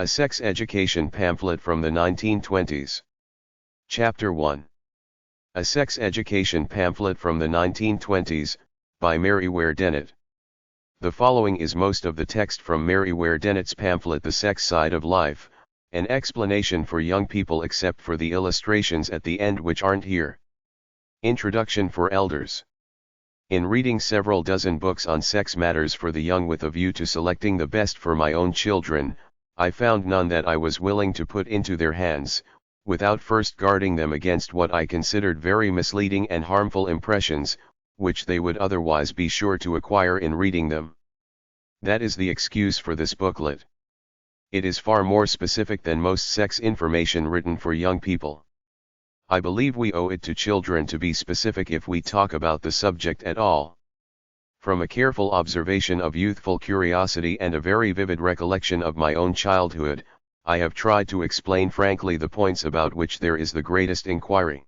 A Sex Education Pamphlet from the 1920s. Chapter 1. A Sex Education Pamphlet from the 1920s, by Mary Ware Dennett. The following is most of the text from Mary Ware Dennett's pamphlet The Sex Side of Life, an explanation for young people except for the illustrations at the end which aren't here. Introduction for Elders. In reading several dozen books on sex matters for the young with a view to selecting the best for my own children, I found none that I was willing to put into their hands, without first guarding them against what I considered very misleading and harmful impressions, which they would otherwise be sure to acquire in reading them. That is the excuse for this booklet. It is far more specific than most sex information written for young people. I believe we owe it to children to be specific if we talk about the subject at all. From a careful observation of youthful curiosity and a very vivid recollection of my own childhood, I have tried to explain frankly the points about which there is the greatest inquiry.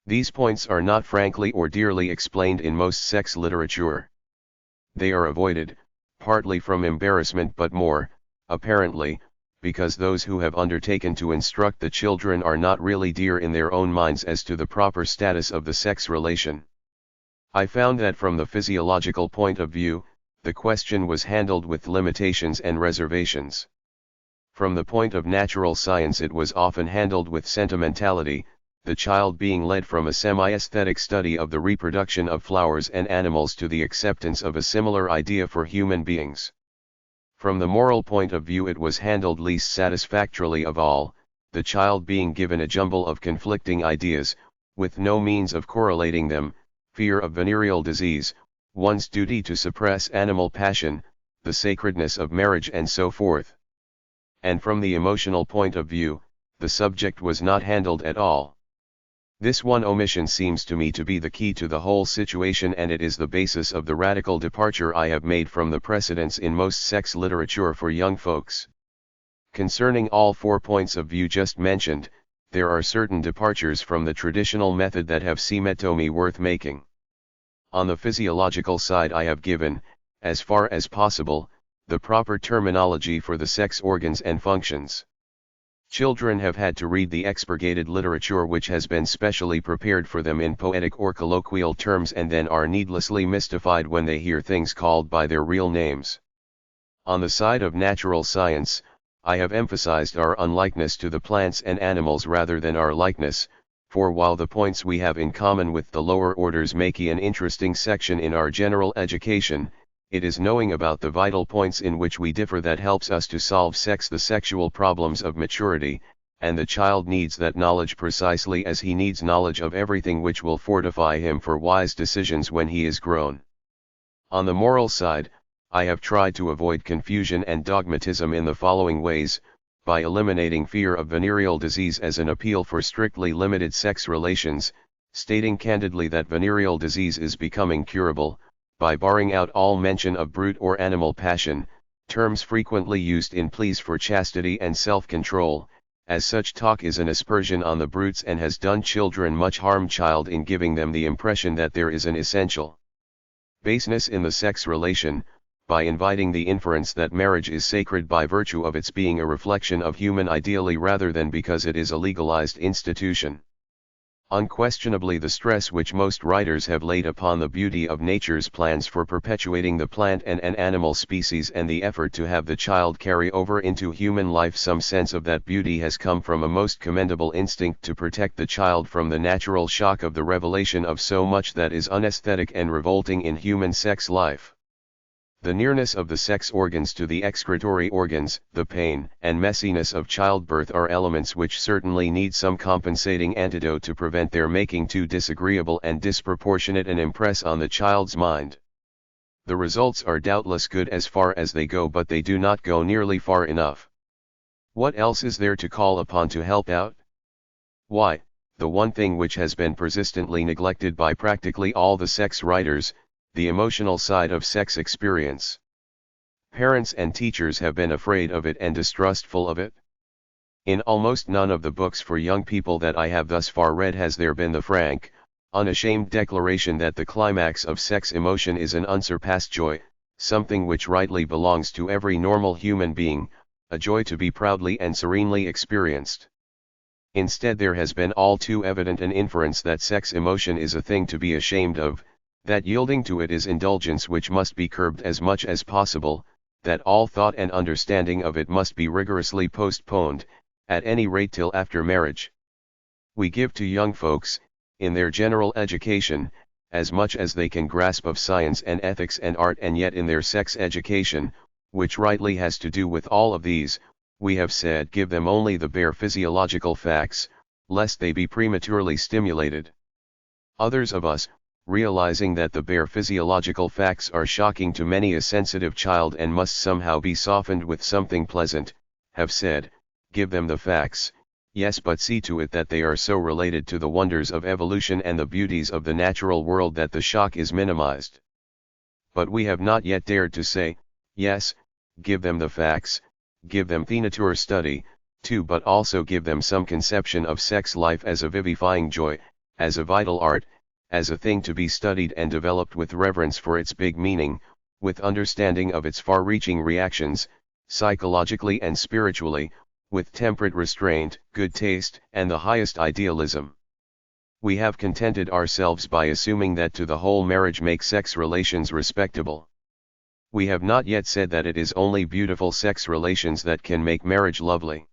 These points are not frankly or dearly explained in most sex literature. They are avoided, partly from embarrassment but more, apparently, because those who have undertaken to instruct the children are not really dear in their own minds as to the proper status of the sex relation. I found that from the physiological point of view, the question was handled with limitations and reservations. From the point of natural science it was often handled with sentimentality, the child being led from a semi-aesthetic study of the reproduction of flowers and animals to the acceptance of a similar idea for human beings. From the moral point of view it was handled least satisfactorily of all, the child being given a jumble of conflicting ideas, with no means of correlating them, fear of venereal disease, one's duty to suppress animal passion, the sacredness of marriage and so forth. And from the emotional point of view, the subject was not handled at all. This one omission seems to me to be the key to the whole situation, and it is the basis of the radical departure I have made from the precedents in most sex literature for young folks. Concerning all 4 points of view just mentioned, there are certain departures from the traditional method that have seemed to me worth making. On the physiological side I have given, as far as possible, the proper terminology for the sex organs and functions. Children have had to read the expurgated literature which has been specially prepared for them in poetic or colloquial terms and then are needlessly mystified when they hear things called by their real names. On the side of natural science, I have emphasized our unlikeness to the plants and animals rather than our likeness, for while the points we have in common with the lower orders make an interesting section in our general education, it is knowing about the vital points in which we differ that helps us to solve the sexual problems of maturity, and the child needs that knowledge precisely as he needs knowledge of everything which will fortify him for wise decisions when he is grown. On the moral side, I have tried to avoid confusion and dogmatism in the following ways, by eliminating fear of venereal disease as an appeal for strictly limited sex relations, stating candidly that venereal disease is becoming curable, by barring out all mention of brute or animal passion, terms frequently used in pleas for chastity and self-control, as such talk is an aspersion on the brutes and has done children much harm in giving them the impression that there is an essential baseness in the sex relation, by inviting the inference that marriage is sacred by virtue of its being a reflection of human ideally rather than because it is a legalized institution. Unquestionably the stress which most writers have laid upon the beauty of nature's plans for perpetuating the plant and animal species and the effort to have the child carry over into human life some sense of that beauty has come from a most commendable instinct to protect the child from the natural shock of the revelation of so much that is unesthetic and revolting in human sex life. The nearness of the sex organs to the excretory organs, the pain and messiness of childbirth are elements which certainly need some compensating antidote to prevent their making too disagreeable and disproportionate an impress on the child's mind. The results are doubtless good as far as they go, but they do not go nearly far enough. What else is there to call upon to help out? Why, the one thing which has been persistently neglected by practically all the sex writers, the emotional side of sex experience. Parents and teachers have been afraid of it and distrustful of it. In almost none of the books for young people that I have thus far read has there been the frank, unashamed declaration that the climax of sex emotion is an unsurpassed joy, something which rightly belongs to every normal human being, a joy to be proudly and serenely experienced. Instead, there has been all too evident an inference that sex emotion is a thing to be ashamed of, that yielding to it is indulgence which must be curbed as much as possible, that all thought and understanding of it must be rigorously postponed, at any rate till after marriage. We give to young folks, in their general education, as much as they can grasp of science and ethics and art, and yet in their sex education, which rightly has to do with all of these, we have said give them only the bare physiological facts, lest they be prematurely stimulated. Others of us, realizing that the bare physiological facts are shocking to many a sensitive child and must somehow be softened with something pleasant, have said, give them the facts, yes, but see to it that they are so related to the wonders of evolution and the beauties of the natural world that the shock is minimized. But we have not yet dared to say, yes, give them the facts, give them the nature study, too, but also give them some conception of sex life as a vivifying joy, as a vital art, as a thing to be studied and developed with reverence for its big meaning, with understanding of its far-reaching reactions, psychologically and spiritually, with temperate restraint, good taste, and the highest idealism. We have contented ourselves by assuming that to the whole marriage makes sex relations respectable. We have not yet said that it is only beautiful sex relations that can make marriage lovely.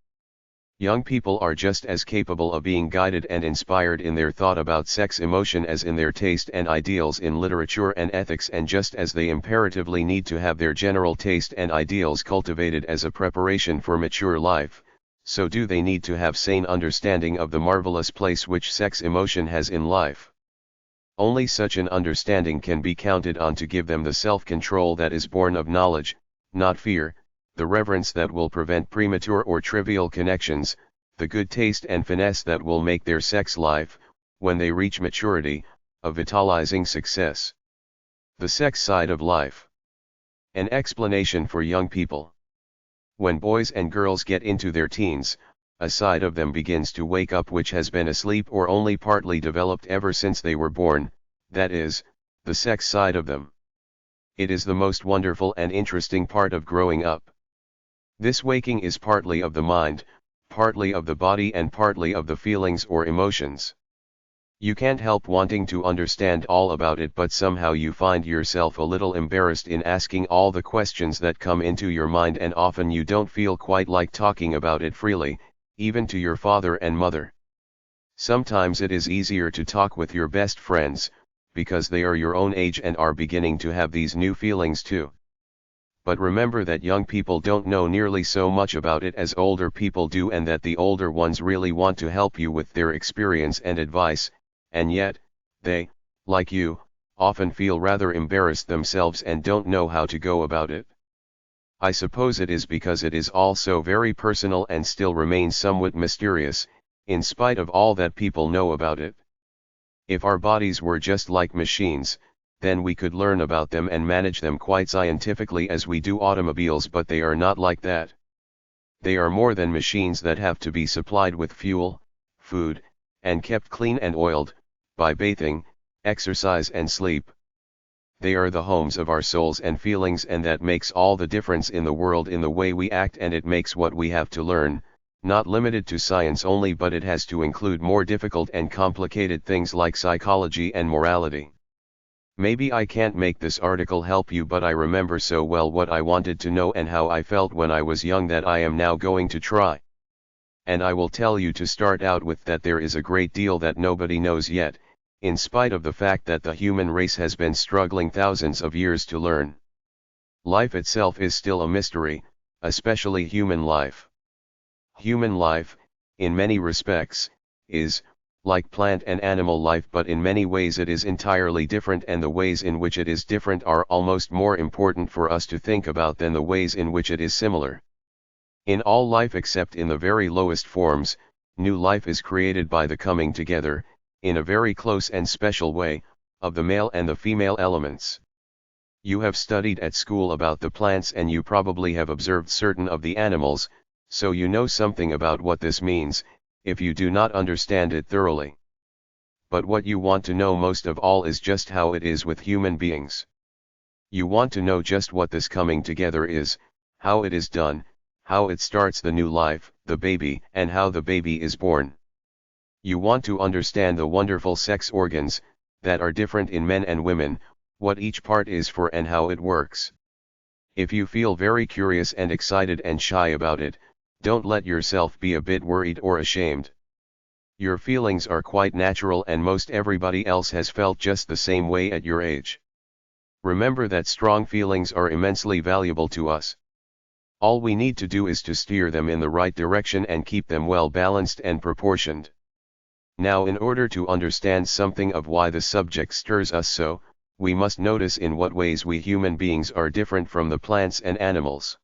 Young people are just as capable of being guided and inspired in their thought about sex emotion as in their taste and ideals in literature and ethics, and just as they imperatively need to have their general taste and ideals cultivated as a preparation for mature life, so do they need to have sane understanding of the marvelous place which sex emotion has in life. Only such an understanding can be counted on to give them the self-control that is born of knowledge, not fear, the reverence that will prevent premature or trivial connections, the good taste and finesse that will make their sex life, when they reach maturity, a vitalizing success. The sex side of life. An explanation for young people. When boys and girls get into their teens, a side of them begins to wake up which has been asleep or only partly developed ever since they were born, that is, the sex side of them. It is the most wonderful and interesting part of growing up. This waking is partly of the mind, partly of the body, and partly of the feelings or emotions. You can't help wanting to understand all about it, but somehow you find yourself a little embarrassed in asking all the questions that come into your mind, and often you don't feel quite like talking about it freely, even to your father and mother. Sometimes it is easier to talk with your best friends, because they are your own age and are beginning to have these new feelings too. But remember that young people don't know nearly so much about it as older people do, and that the older ones really want to help you with their experience and advice, and yet, they, like you, often feel rather embarrassed themselves and don't know how to go about it. I suppose it is because it is all so very personal and still remains somewhat mysterious, in spite of all that people know about it. If our bodies were just like machines, then we could learn about them and manage them quite scientifically as we do automobiles, but they are not like that. They are more than machines that have to be supplied with fuel, food, and kept clean and oiled, by bathing, exercise and sleep. They are the homes of our souls and feelings, and that makes all the difference in the world in the way we act, and it makes what we have to learn, not limited to science only, but it has to include more difficult and complicated things like psychology and morality. Maybe I can't make this article help you, but I remember so well what I wanted to know and how I felt when I was young that I am now going to try. And I will tell you to start out with that there is a great deal that nobody knows yet, in spite of the fact that the human race has been struggling thousands of years to learn. Life itself is still a mystery, especially human life. Human life, in many respects, is, like plant and animal life, but in many ways it is entirely different, and the ways in which it is different are almost more important for us to think about than the ways in which it is similar. In all life except in the very lowest forms, new life is created by the coming together, in a very close and special way, of the male and the female elements. You have studied at school about the plants, and you probably have observed certain of the animals, so you know something about what this means, if you do not understand it thoroughly. But what you want to know most of all is just how it is with human beings. You want to know just what this coming together is, how it is done, how it starts the new life, the baby, and how the baby is born. You want to understand the wonderful sex organs, that are different in men and women, what each part is for and how it works. If you feel very curious and excited and shy about it, don't let yourself be a bit worried or ashamed. Your feelings are quite natural and most everybody else has felt just the same way at your age. Remember that strong feelings are immensely valuable to us. All we need to do is to steer them in the right direction and keep them well balanced and proportioned. Now, in order to understand something of why the subject stirs us so, we must notice in what ways we human beings are different from the plants and animals.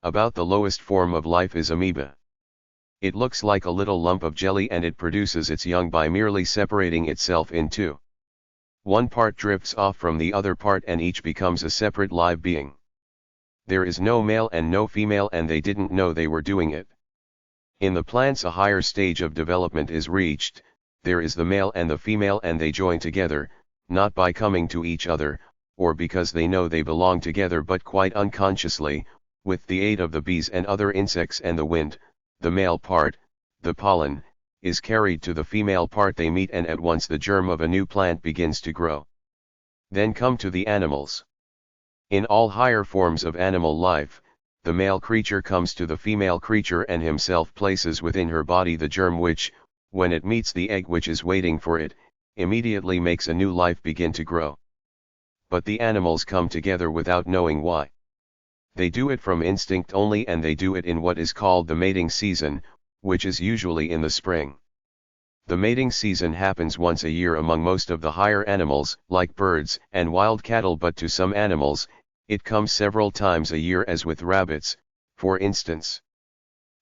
About the lowest form of life is amoeba. It looks like a little lump of jelly and it produces its young by merely separating itself in two. One part drifts off from the other part and each becomes a separate live being. There is no male and no female and they didn't know they were doing it. In the plants a higher stage of development is reached, there is the male and the female and they join together, not by coming to each other, or because they know they belong together but quite unconsciously, with the aid of the bees and other insects and the wind. The male part, the pollen, is carried to the female part they meet and at once the germ of a new plant begins to grow. Then come to the animals. In all higher forms of animal life, the male creature comes to the female creature and himself places within her body the germ which, when it meets the egg which is waiting for it, immediately makes a new life begin to grow. But the animals come together without knowing why. They do it from instinct only and they do it in what is called the mating season, which is usually in the spring. The mating season happens once a year among most of the higher animals, like birds and wild cattle, but to some animals, it comes several times a year as with rabbits, for instance.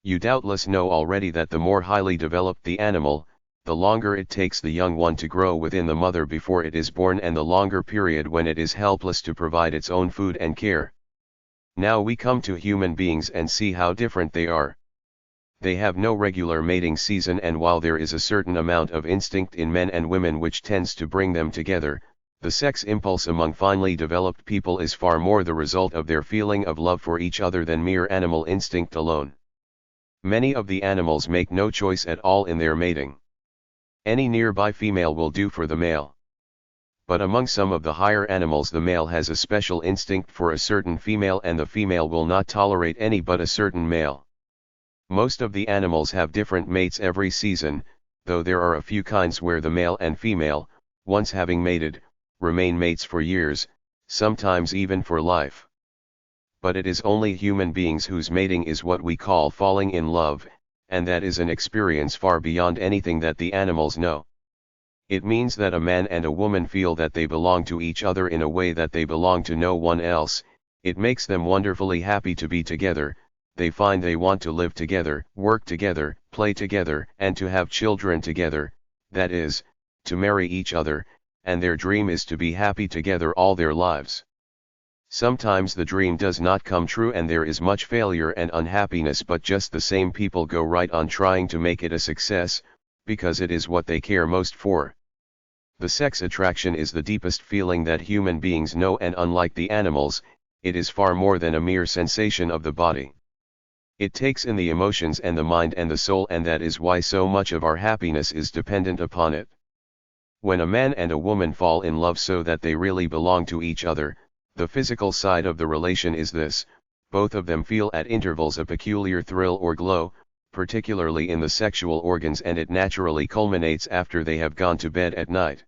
You doubtless know already that the more highly developed the animal, the longer it takes the young one to grow within the mother before it is born and the longer period when it is helpless to provide its own food and care. Now we come to human beings and see how different they are. They have no regular mating season and while there is a certain amount of instinct in men and women which tends to bring them together, the sex impulse among finely developed people is far more the result of their feeling of love for each other than mere animal instinct alone. Many of the animals make no choice at all in their mating. Any nearby female will do for the male. But among some of the higher animals the male has a special instinct for a certain female and the female will not tolerate any but a certain male. Most of the animals have different mates every season, though there are a few kinds where the male and female, once having mated, remain mates for years, sometimes even for life. But it is only human beings whose mating is what we call falling in love, and that is an experience far beyond anything that the animals know. It means that a man and a woman feel that they belong to each other in a way that they belong to no one else. It makes them wonderfully happy to be together. They find they want to live together, work together, play together, and to have children together, that is, to marry each other, and their dream is to be happy together all their lives. Sometimes the dream does not come true and there is much failure and unhappiness, but just the same people go right on trying to make it a success, because it is what they care most for. The sex attraction is the deepest feeling that human beings know, and unlike the animals, it is far more than a mere sensation of the body. It takes in the emotions and the mind and the soul, and that is why so much of our happiness is dependent upon it. When a man and a woman fall in love so that they really belong to each other, the physical side of the relation is this: both of them feel at intervals a peculiar thrill or glow, particularly in the sexual organs, and it naturally culminates after they have gone to bed at night.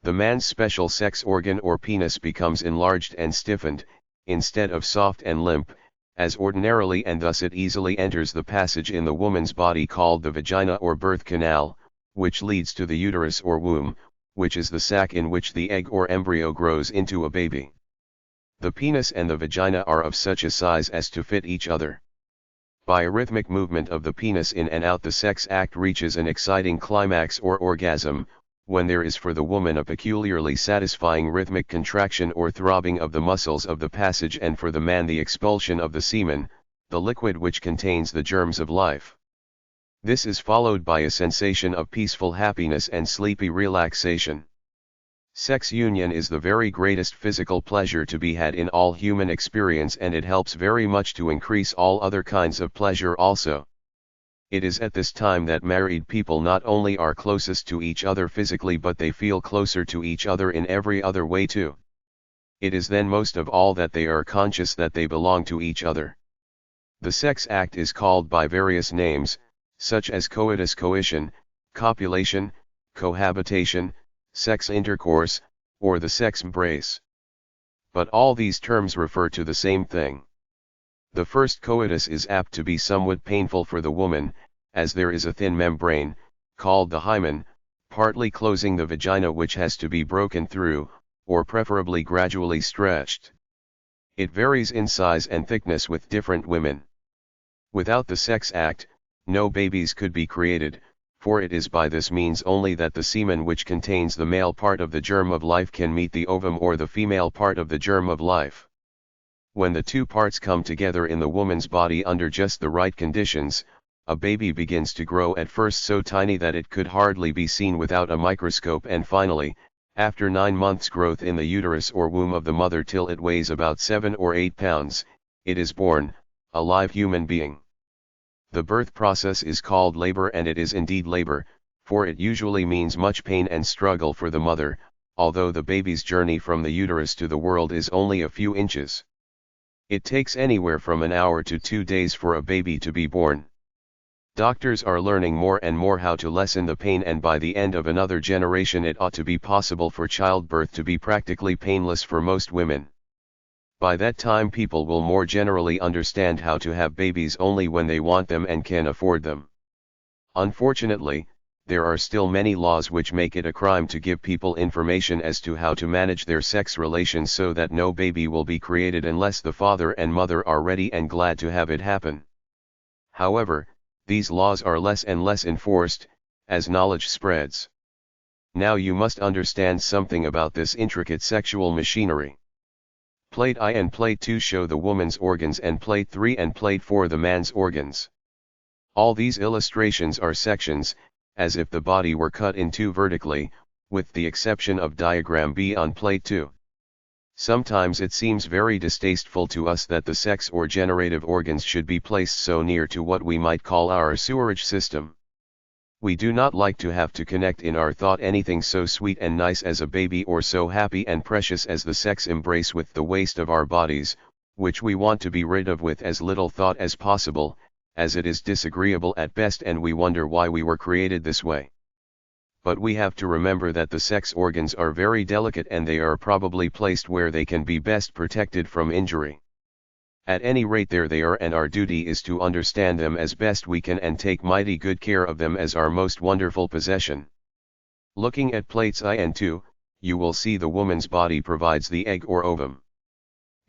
The man's special sex organ or penis becomes enlarged and stiffened, instead of soft and limp, as ordinarily, and thus it easily enters the passage in the woman's body called the vagina or birth canal, which leads to the uterus or womb, which is the sac in which the egg or embryo grows into a baby. The penis and the vagina are of such a size as to fit each other. By a rhythmic movement of the penis in and out, the sex act reaches an exciting climax or orgasm, when there is for the woman a peculiarly satisfying rhythmic contraction or throbbing of the muscles of the passage, and for the man the expulsion of the semen, the liquid which contains the germs of life. This is followed by a sensation of peaceful happiness and sleepy relaxation. Sex union is the very greatest physical pleasure to be had in all human experience, and it helps very much to increase all other kinds of pleasure also. It is at this time that married people not only are closest to each other physically, but they feel closer to each other in every other way too. It is then most of all that they are conscious that they belong to each other. The sex act is called by various names, such as coitus, coition, copulation, cohabitation, sex intercourse, or the sex embrace. But all these terms refer to the same thing. The first coitus is apt to be somewhat painful for the woman, as there is a thin membrane, called the hymen, partly closing the vagina, which has to be broken through, or preferably gradually stretched. It varies in size and thickness with different women. Without the sex act, no babies could be created, for it is by this means only that the semen which contains the male part of the germ of life can meet the ovum or the female part of the germ of life. When the two parts come together in the woman's body under just the right conditions, a baby begins to grow, at first so tiny that it could hardly be seen without a microscope, and finally, after 9 months' growth in the uterus or womb of the mother till it weighs about 7 or 8 pounds, it is born, a live human being. The birth process is called labor, and it is indeed labor, for it usually means much pain and struggle for the mother, although the baby's journey from the uterus to the world is only a few inches. It takes anywhere from an hour to 2 days for a baby to be born. Doctors are learning more and more how to lessen the pain, and by the end of another generation it ought to be possible for childbirth to be practically painless for most women. By that time people will more generally understand how to have babies only when they want them and can afford them. Unfortunately, there are still many laws which make it a crime to give people information as to how to manage their sex relations so that no baby will be created unless the father and mother are ready and glad to have it happen. However, these laws are less and less enforced, as knowledge spreads. Now you must understand something about this intricate sexual machinery. Plate I and Plate 2 show the woman's organs, and Plate 3 and Plate 4 the man's organs. All these illustrations are sections, as if the body were cut in two vertically, with the exception of diagram B on Plate 2. Sometimes it seems very distasteful to us that the sex or generative organs should be placed so near to what we might call our sewerage system. We do not like to have to connect in our thought anything so sweet and nice as a baby, or so happy and precious as the sex embrace, with the waste of our bodies, which we want to be rid of with as little thought as possible, as it is disagreeable at best, and we wonder why we were created this way. But we have to remember that the sex organs are very delicate, and they are probably placed where they can be best protected from injury. At any rate, there they are, and our duty is to understand them as best we can and take mighty good care of them as our most wonderful possession. Looking at plates I and 2, you will see the woman's body provides the egg or ovum.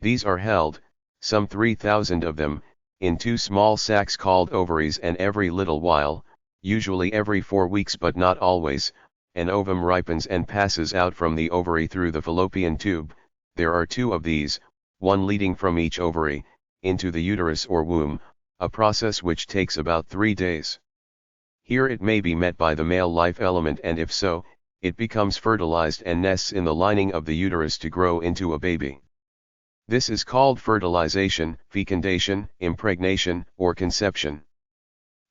These are held, some 3,000 of them, in two small sacs called ovaries, and every little while, usually every 4 weeks but not always, an ovum ripens and passes out from the ovary through the fallopian tube. There are 2 of these, one leading from each ovary, into the uterus or womb, a process which takes about 3 days. Here it may be met by the male life element, and if so, it becomes fertilized and nests in the lining of the uterus to grow into a baby. This is called fertilization, fecundation, impregnation, or conception.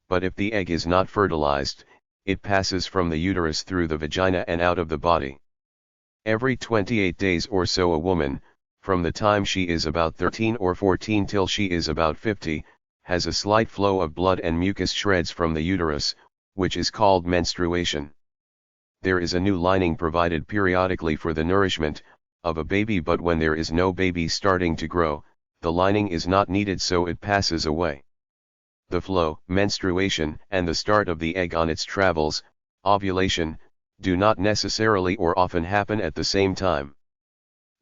But if the egg is not fertilized, it passes from the uterus through the vagina and out of the body. Every 28 days or so a woman, from the time she is about 13 or 14 till she is about 50, has a slight flow of blood and mucus shreds from the uterus, which is called menstruation. There is a new lining provided periodically for the nourishment of a baby, but when there is no baby starting to grow, the lining is not needed, so it passes away. The flow, menstruation, and the start of the egg on its travels, ovulation, do not necessarily or often happen at the same time.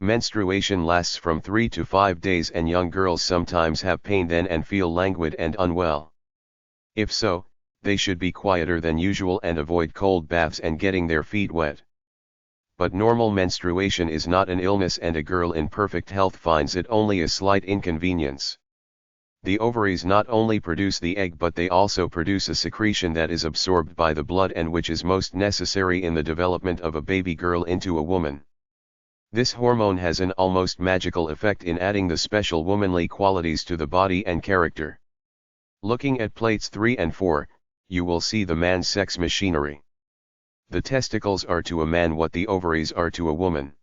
Menstruation lasts from 3 to 5 days, and young girls sometimes have pain then and feel languid and unwell. If so, they should be quieter than usual and avoid cold baths and getting their feet wet. But normal menstruation is not an illness, and a girl in perfect health finds it only a slight inconvenience. The ovaries not only produce the egg, but they also produce a secretion that is absorbed by the blood and which is most necessary in the development of a baby girl into a woman. This hormone has an almost magical effect in adding the special womanly qualities to the body and character. Looking at plates 3 and 4, you will see the man's sex machinery. The testicles are to a man what the ovaries are to a woman.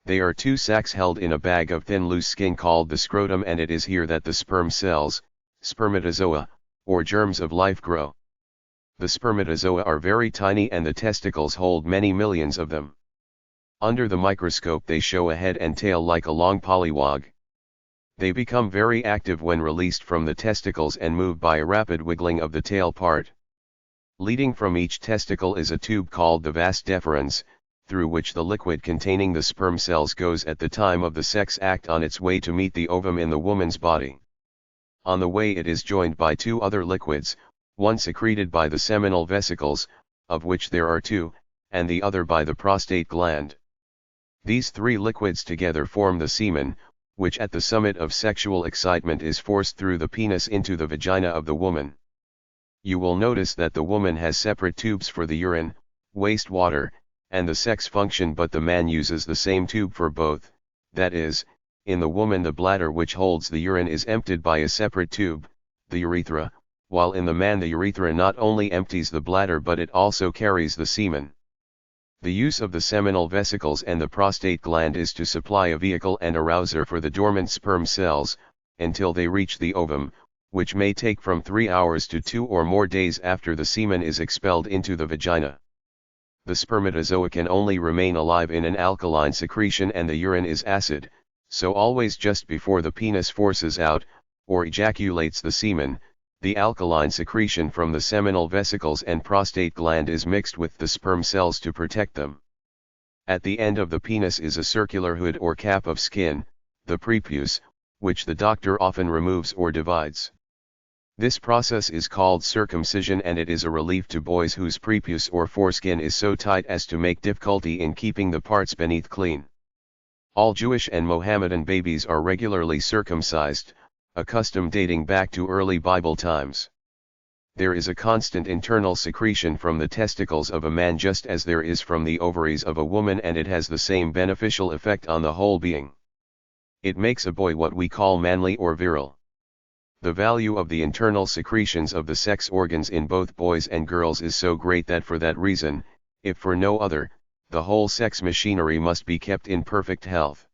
They are two sacs held in a bag of thin loose skin called the scrotum, and it is here that the sperm cells, spermatozoa, or germs of life grow. The spermatozoa are very tiny and the testicles hold many millions of them. Under the microscope they show a head and tail like a long pollywog. They become very active when released from the testicles and move by a rapid wiggling of the tail part. Leading from each testicle is a tube called the vas deferens, through which the liquid containing the sperm cells goes at the time of the sex act on its way to meet the ovum in the woman's body. On the way it is joined by two other liquids, one secreted by the seminal vesicles, of which there are two, and the other by the prostate gland. These three liquids together form the semen, which at the summit of sexual excitement is forced through the penis into the vagina of the woman. You will notice that the woman has separate tubes for the urine, wastewater, and the sex function, but the man uses the same tube for both. That is, in the woman the bladder which holds the urine is emptied by a separate tube, the urethra, while in the man the urethra not only empties the bladder but it also carries the semen. The use of the seminal vesicles and the prostate gland is to supply a vehicle and arouser for the dormant sperm cells, until they reach the ovum, which may take from 3 hours to 2 or more days after the semen is expelled into the vagina. The spermatozoa can only remain alive in an alkaline secretion and the urine is acid, so always just before the penis forces out, or ejaculates the semen, the alkaline secretion from the seminal vesicles and prostate gland is mixed with the sperm cells to protect them. At the end of the penis is a circular hood or cap of skin, the prepuce, which the doctor often removes or divides. This process is called circumcision, and it is a relief to boys whose prepuce or foreskin is so tight as to make difficulty in keeping the parts beneath clean. All Jewish and Mohammedan babies are regularly circumcised, a custom dating back to early Bible times. There is a constant internal secretion from the testicles of a man just as there is from the ovaries of a woman, and it has the same beneficial effect on the whole being. It makes a boy what we call manly or virile. The value of the internal secretions of the sex organs in both boys and girls is so great that for that reason, if for no other, the whole sex machinery must be kept in perfect health.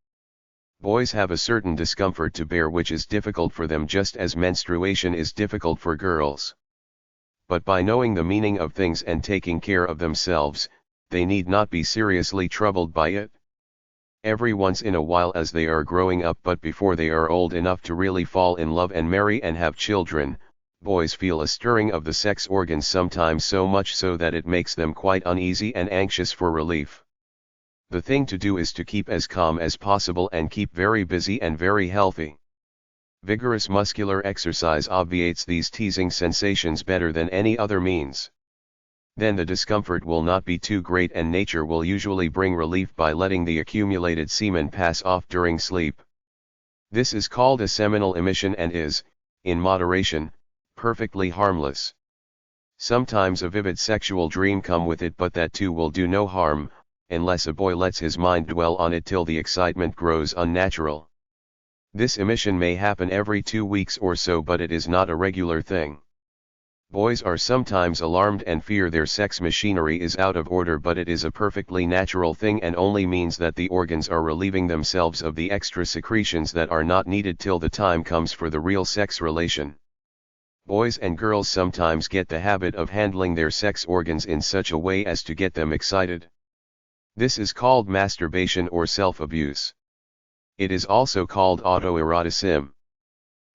Boys have a certain discomfort to bear which is difficult for them just as menstruation is difficult for girls. But by knowing the meaning of things and taking care of themselves, they need not be seriously troubled by it. Every once in a while as they are growing up, but before they are old enough to really fall in love and marry and have children, boys feel a stirring of the sex organs, sometimes so much so that it makes them quite uneasy and anxious for relief. The thing to do is to keep as calm as possible and keep very busy and very healthy. Vigorous muscular exercise obviates these teasing sensations better than any other means. Then the discomfort will not be too great, and nature will usually bring relief by letting the accumulated semen pass off during sleep. This is called a seminal emission and is, in moderation, perfectly harmless. Sometimes a vivid sexual dream come with it, but that too will do no harm, unless a boy lets his mind dwell on it till the excitement grows unnatural. This emission may happen every 2 weeks or so, but it is not a regular thing. Boys are sometimes alarmed and fear their sex machinery is out of order, but it is a perfectly natural thing and only means that the organs are relieving themselves of the extra secretions that are not needed till the time comes for the real sex relation. Boys and girls sometimes get the habit of handling their sex organs in such a way as to get them excited. This is called masturbation or self-abuse. It is also called autoeroticism.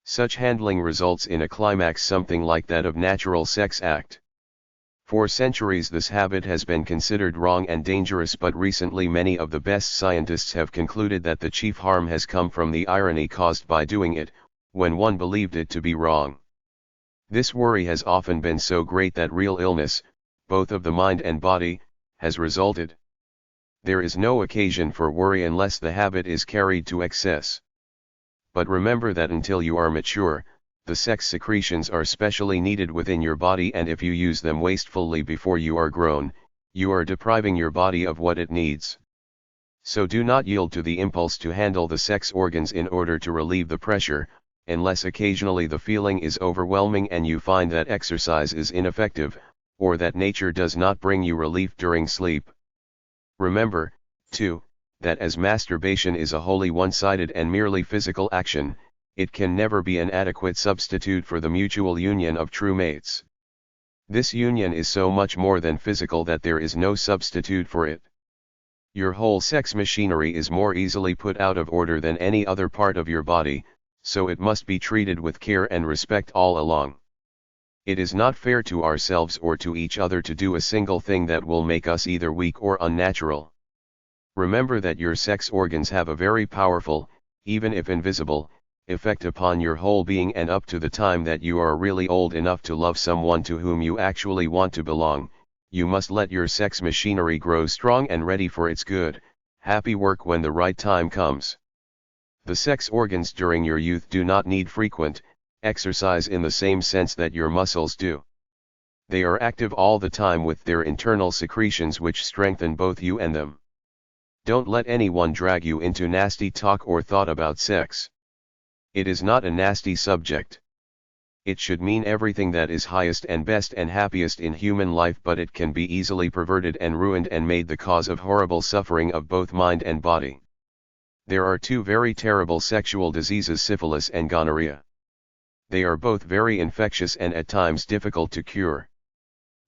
Such handling results in a climax something like that of natural sex act. For centuries this habit has been considered wrong and dangerous, but recently many of the best scientists have concluded that the chief harm has come from the irony caused by doing it, when one believed it to be wrong. This worry has often been so great that real illness, both of the mind and body, has resulted. There is no occasion for worry unless the habit is carried to excess. But remember that until you are mature, the sex secretions are specially needed within your body, and if you use them wastefully before you are grown, you are depriving your body of what it needs. So do not yield to the impulse to handle the sex organs in order to relieve the pressure, unless occasionally the feeling is overwhelming and you find that exercise is ineffective, or that nature does not bring you relief during sleep. Remember, too, that as masturbation is a wholly one-sided and merely physical action, it can never be an adequate substitute for the mutual union of true mates. This union is so much more than physical that there is no substitute for it. Your whole sex machinery is more easily put out of order than any other part of your body, so it must be treated with care and respect all along. It is not fair to ourselves or to each other to do a single thing that will make us either weak or unnatural. Remember that your sex organs have a very powerful, even if invisible, effect upon your whole being, and up to the time that you are really old enough to love someone to whom you actually want to belong, you must let your sex machinery grow strong and ready for its good, happy work when the right time comes. The sex organs during your youth do not need frequent exercise in the same sense that your muscles do. They are active all the time with their internal secretions which strengthen both you and them. Don't let anyone drag you into nasty talk or thought about sex. It is not a nasty subject. It should mean everything that is highest and best and happiest in human life, but it can be easily perverted and ruined and made the cause of horrible suffering of both mind and body. There are two very terrible sexual diseases, syphilis and gonorrhea. They are both very infectious and at times difficult to cure.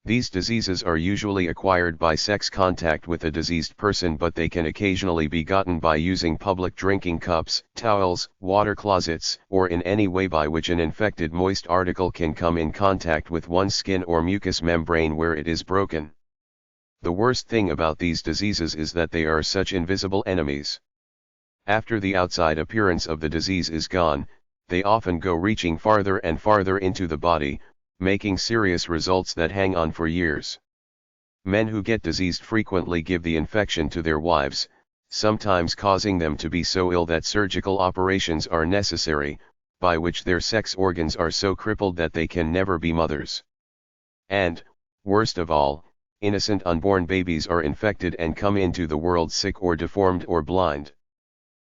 These diseases are usually acquired by sex contact with a diseased person, but they can occasionally be gotten by using public drinking cups, towels, water closets, or in any way by which an infected moist article can come in contact with one's skin or mucous membrane where it is broken. The worst thing about these diseases is that they are such invisible enemies. After the outside appearance of the disease is gone, they often go reaching farther and farther into the body, making serious results that hang on for years. Men who get diseased frequently give the infection to their wives, sometimes causing them to be so ill that surgical operations are necessary, by which their sex organs are so crippled that they can never be mothers. And, worst of all, innocent unborn babies are infected and come into the world sick or deformed or blind.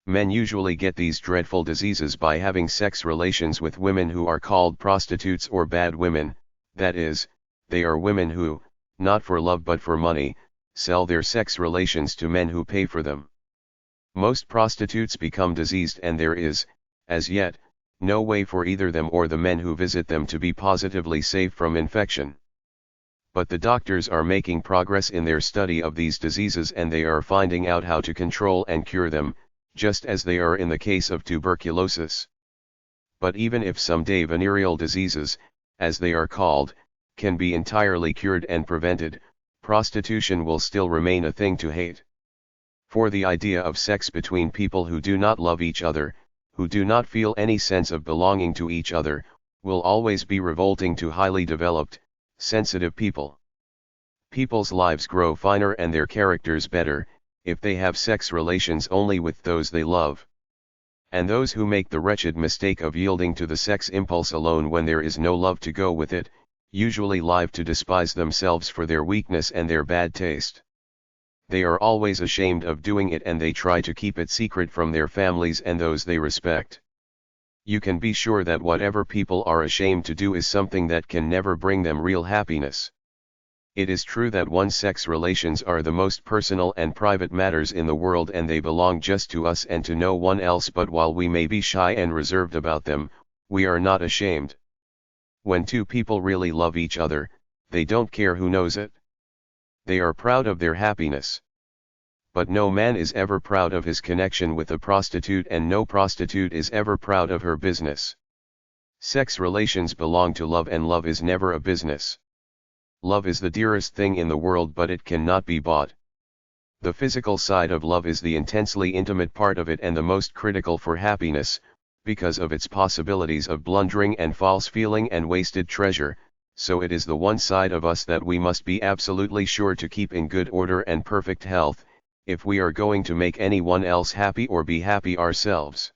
Men usually get these dreadful diseases by having sex relations with women who are called prostitutes or bad women, that is, they are women who, not for love but for money, sell their sex relations to men who pay for them. Most prostitutes become diseased, and there is, as yet, no way for either them or the men who visit them to be positively safe from infection. But the doctors are making progress in their study of these diseases, and they are finding out how to control and cure them, just as they are in the case of tuberculosis. But even if someday venereal diseases, as they are called, can be entirely cured and prevented, prostitution will still remain a thing to hate. For the idea of sex between people who do not love each other, who do not feel any sense of belonging to each other, will always be revolting to highly developed, sensitive people. People's lives grow finer and their characters better, if they have sex relations only with those they love. And those who make the wretched mistake of yielding to the sex impulse alone when there is no love to go with it, usually live to despise themselves for their weakness and their bad taste. They are always ashamed of doing it, and they try to keep it secret from their families and those they respect. You can be sure that whatever people are ashamed to do is something that can never bring them real happiness. It is true that one's sex relations are the most personal and private matters in the world, and they belong just to us and to no one else, but while we may be shy and reserved about them, we are not ashamed. When two people really love each other, they don't care who knows it. They are proud of their happiness. But no man is ever proud of his connection with a prostitute, and no prostitute is ever proud of her business. Sex relations belong to love, and love is never a business. Love is the dearest thing in the world, but it cannot be bought. The physical side of love is the intensely intimate part of it and the most critical for happiness, because of its possibilities of blundering and false feeling and wasted treasure, so it is the one side of us that we must be absolutely sure to keep in good order and perfect health, if we are going to make anyone else happy or be happy ourselves.